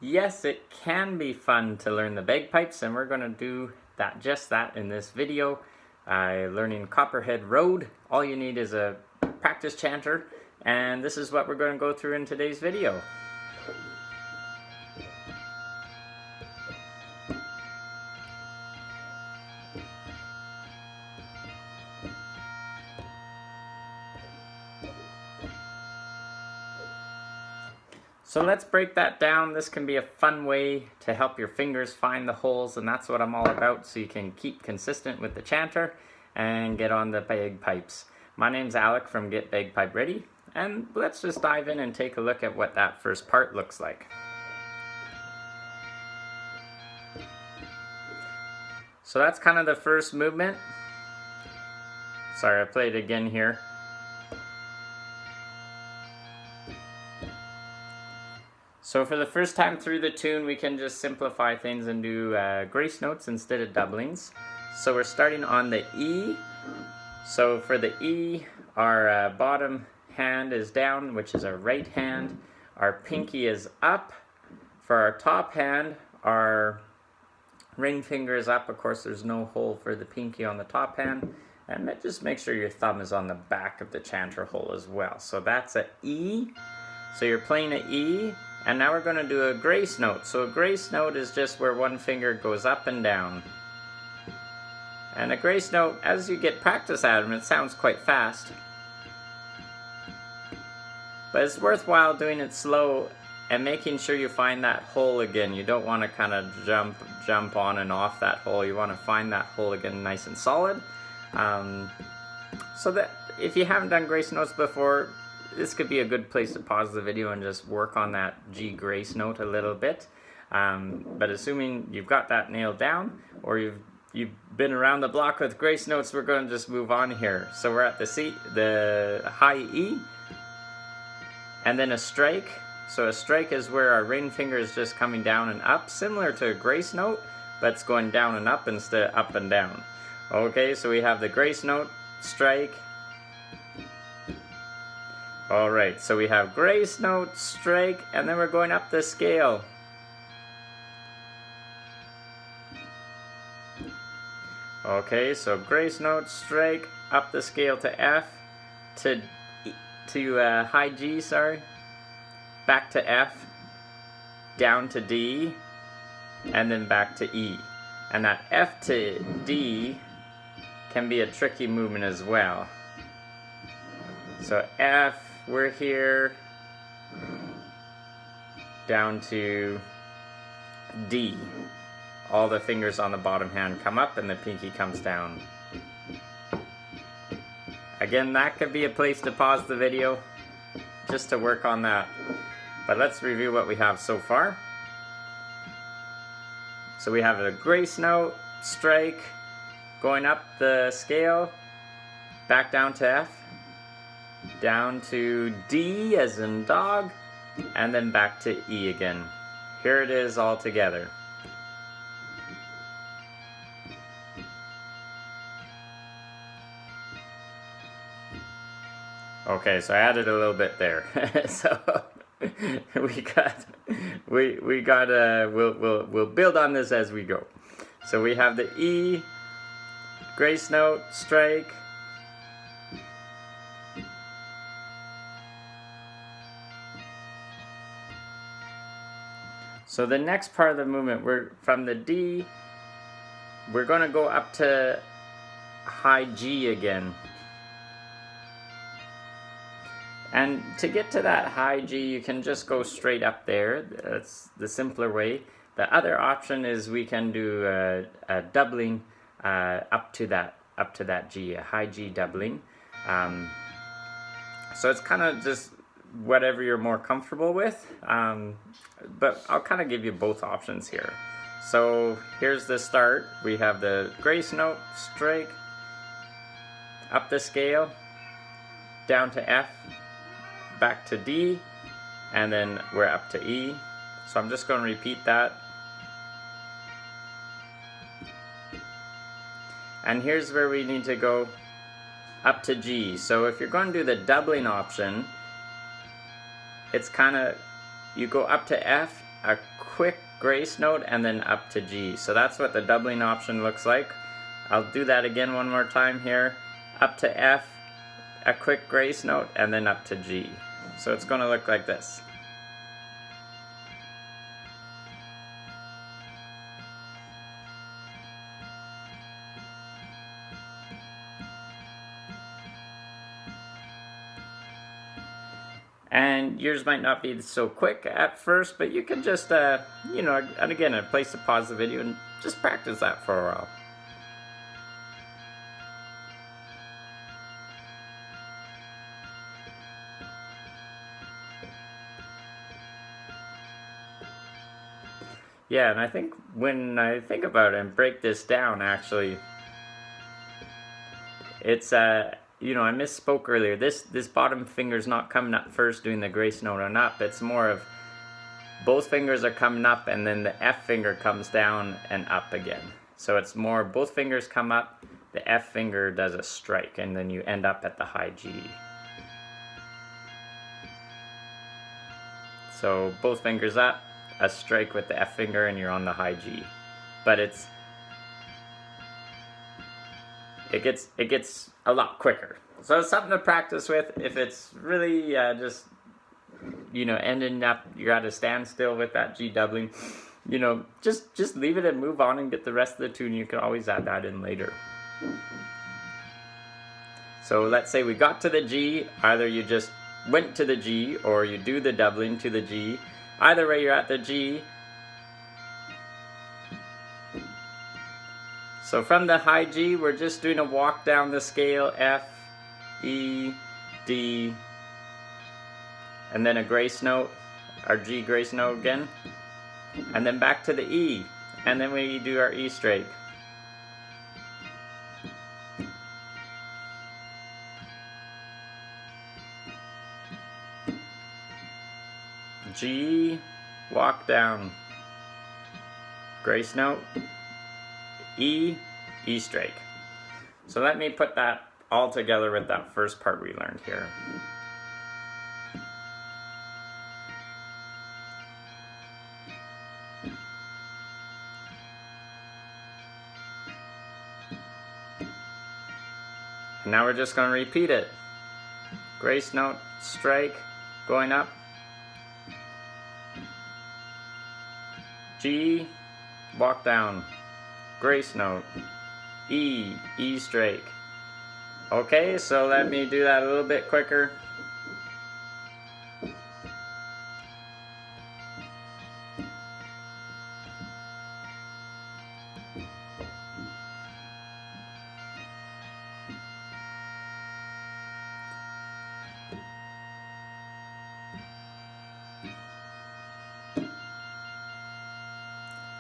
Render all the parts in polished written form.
Yes, it can be fun to learn the bagpipes, and we're going to do just that in this video. Learning Copperhead Road. All you need is a practice chanter, and this is what we're going to go through in today's video. So let's break that down. This can be a fun way to help your fingers find the holes, and that's what I'm all about, so you can keep consistent with the chanter and get on the bagpipes. My name's Alec from Get Bagpipe Ready, and let's just dive in and take a look at what that first part looks like. So that's kind of the first movement. Sorry, I played again here. So for the first time through the tune, we can just simplify things and do grace notes instead of doublings. So we're starting on the E. So for the E, our bottom hand is down, which is our right hand. Our pinky is up. For our top hand, our ring finger is up. Of course, there's no hole for the pinky on the top hand. And just make sure your thumb is on the back of the chanter hole as well. So that's an E. So you're playing an E. And now we're going to do a grace note. So a grace note is just where one finger goes up and down. And a grace note, as you get practice at them, it sounds quite fast. But it's worthwhile doing it slow and making sure you find that hole again. You don't want to kind of jump on and off that hole. You want to find that hole again nice and solid. So that if you haven't done grace notes before, this could be a good place to pause the video and just work on that G grace note a little bit. But assuming you've got that nailed down, or you've been around the block with grace notes, we're going to just move on here. So we're at the C, the high E, and then a strike. So a strike is where our ring finger is just coming down and up, similar to a grace note, but it's going down and up instead of up and down. Okay, so we have the grace note, strike. Alright, so we have grace note, strike, and then we're going up the scale. Okay, so grace note, strike, up the scale to F, to high G, sorry, back to F, down to D, and then back to E. And that F to D can be a tricky movement as well. So F, we're here, down to D. All the fingers on the bottom hand come up and the pinky comes down. Again, that could be a place to pause the video just to work on that. But let's review what we have so far. So we have a grace note, strike, going up the scale, back down to F, down to D as in dog, and then back to E again. Here it is all together. Okay, so I added a little bit there. So we'll build on this as we go. So we have the E, grace note, strike, so the next part of the movement, we're from the D, we're going to go up to high G again. And to get to that high G, you can just go straight up there. That's the simpler way. The other option is we can do a doubling up to that G, a high G doubling. So it's kind of just whatever you're more comfortable with, but I'll kind of give you both options here. So here's the start. We have the grace note, strike, up the scale, down to F, back to D, and then we're up to E. So I'm just going to repeat that. And here's where we need to go up to G. So if you're going to do the doubling option, it's kind of, you go up to F a quick grace note, and then up to G. So that's what the doubling option looks like. I'll do that again one more time here. Up to F, a quick grace note, and then up to G. So it's going to look like this. And yours might not be so quick at first, but you can just, you know, and again, a place to pause the video and just practice that for a while. Yeah, and I think when I think about it and break this down, actually, it's, you know, I misspoke earlier. This bottom finger's not coming up first doing the grace note on up. It's more of both fingers are coming up and then the F finger comes down and up again. So it's more both fingers come up, the F finger does a strike, and then you end up at the high G. So both fingers up, a strike with the F finger, and you're on the high G. But it gets a lot quicker. So it's something to practice with. If it's really just, you know, ending up you're at a standstill with that G doubling, you know, just leave it and move on and get the rest of the tune. You can always add that in later. So let's say we got to the G. Either you just went to the G or you do the doubling to the G. Either way, you're at the G. So from the high G, we're just doing a walk down the scale, F, E, D, and then a grace note, our G grace note again, and then back to the E, and then we do our E straight. G, walk down, grace note, E, E strike. So let me put that all together with that first part we learned here. And now we're just going to repeat it. Grace note, strike, going up. G, walk down, grace note, E, E strike. Okay, so let me do that a little bit quicker.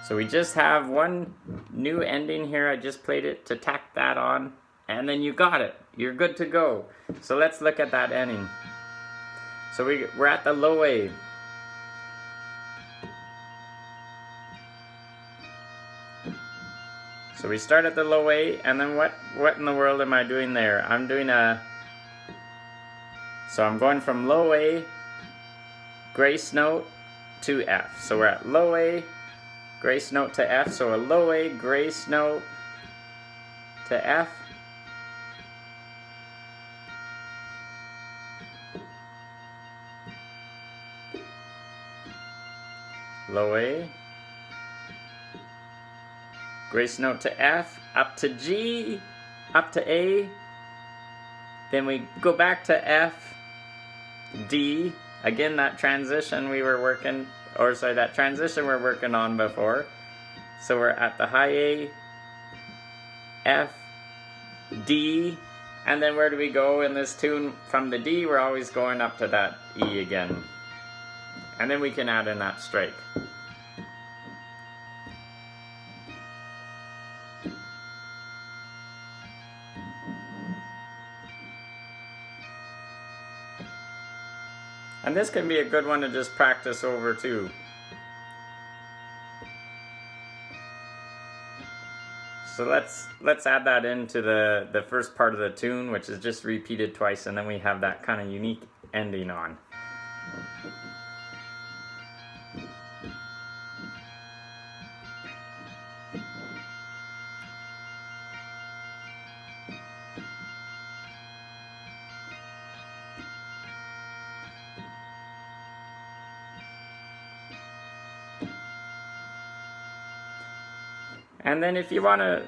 So we just have one new ending here. I just played it to tack that on, and then you got it. You're good to go. So let's look at that ending. So we're at the low A. So we start at the low A, and then what in the world am I doing there? I'm doing so I'm going from low A, grace note to F. So we're at low A, grace note to F, so a low A, grace note to F. Low A, grace note to F, up to G, up to A, then we go back to F, D, again that transition we were working, or sorry, that transition we're working on before. So we're at the high A, F, D, and then where do we go in this tune? From the D, we're always going up to that E again. And then we can add in that strike. And this can be a good one to just practice over too. So let's add that into the first part of the tune, which is just repeated twice, and then we have that kind of unique ending on. And then if you want to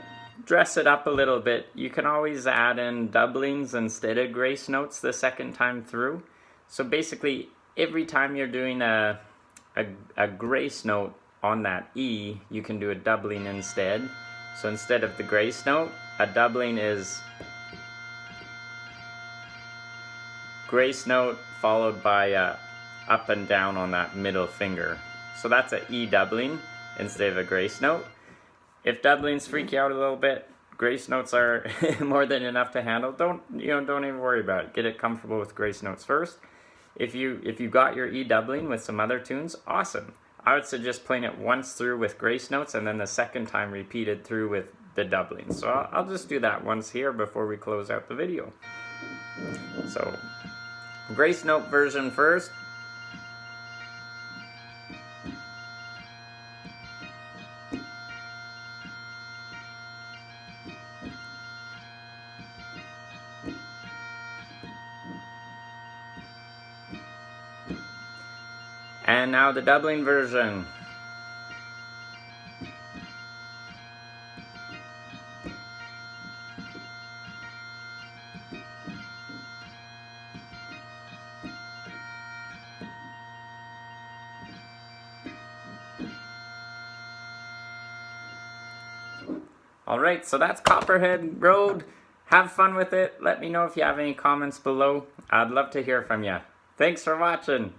dress it up a little bit, you can always add in doublings instead of grace notes the second time through. So basically, every time you're doing a grace note on that E, you can do a doubling instead. So instead of the grace note, a doubling is grace note followed by a up and down on that middle finger. So that's a E doubling instead of a grace note. If doublings freak you out a little bit, grace notes are more than enough to handle. Don't even worry about it. Get it comfortable with grace notes first. If you got your E doubling with some other tunes, awesome. I would suggest playing it once through with grace notes and then the second time repeated through with the doubling. So I'll just do that once here before we close out the video. So grace note version first. And now the doubling version. Alright, so that's Copperhead Road. Have fun with it. Let me know if you have any comments below. I'd love to hear from you. Thanks for watching.